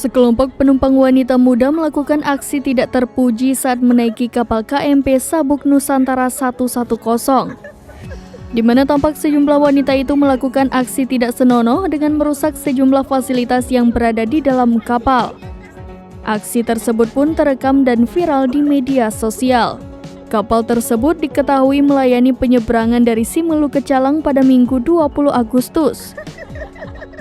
Sekelompok penumpang wanita muda melakukan aksi tidak terpuji saat menaiki kapal KMP Sabuk Nusantara 110, di mana tampak sejumlah wanita itu melakukan aksi tidak senonoh dengan merusak sejumlah fasilitas yang berada di dalam kapal. Aksi tersebut pun terekam dan viral di media sosial. Kapal tersebut diketahui melayani penyeberangan dari Simelu ke Calang pada Minggu 20 Agustus.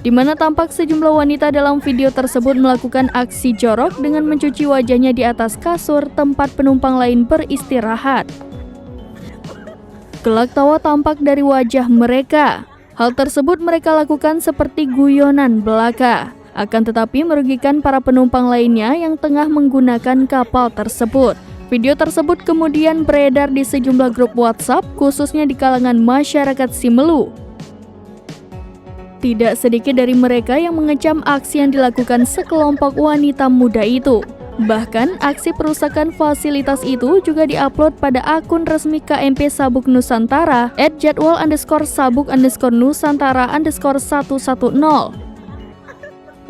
Di mana tampak sejumlah wanita dalam video tersebut melakukan aksi jorok dengan mencuci wajahnya di atas kasur tempat penumpang lain beristirahat. Gelak tawa tampak dari wajah mereka. Hal tersebut mereka lakukan seperti guyonan belaka, akan tetapi merugikan para penumpang lainnya yang tengah menggunakan kapal tersebut. Video tersebut kemudian beredar di sejumlah grup WhatsApp, khususnya di kalangan masyarakat Simelu. Tidak sedikit dari mereka yang mengecam aksi yang dilakukan sekelompok wanita muda itu. Bahkan, aksi perusakan fasilitas itu juga diupload pada akun resmi KMP Sabuk Nusantara @jadwal_sabuk_nusantara_110,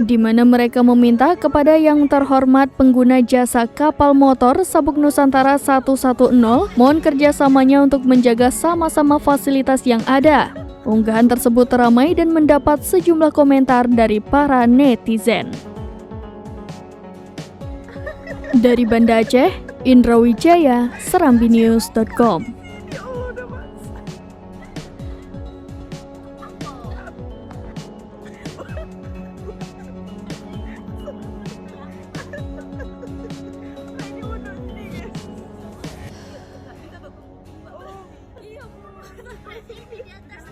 di mana mereka meminta kepada yang terhormat pengguna jasa kapal motor Sabuk Nusantara 110 mohon kerjasamanya untuk menjaga sama-sama fasilitas yang ada. Unggahan tersebut ramai dan mendapat sejumlah komentar dari para netizen. Dari Banda Aceh, Indra Wijaya, serambinews.com. Di atas.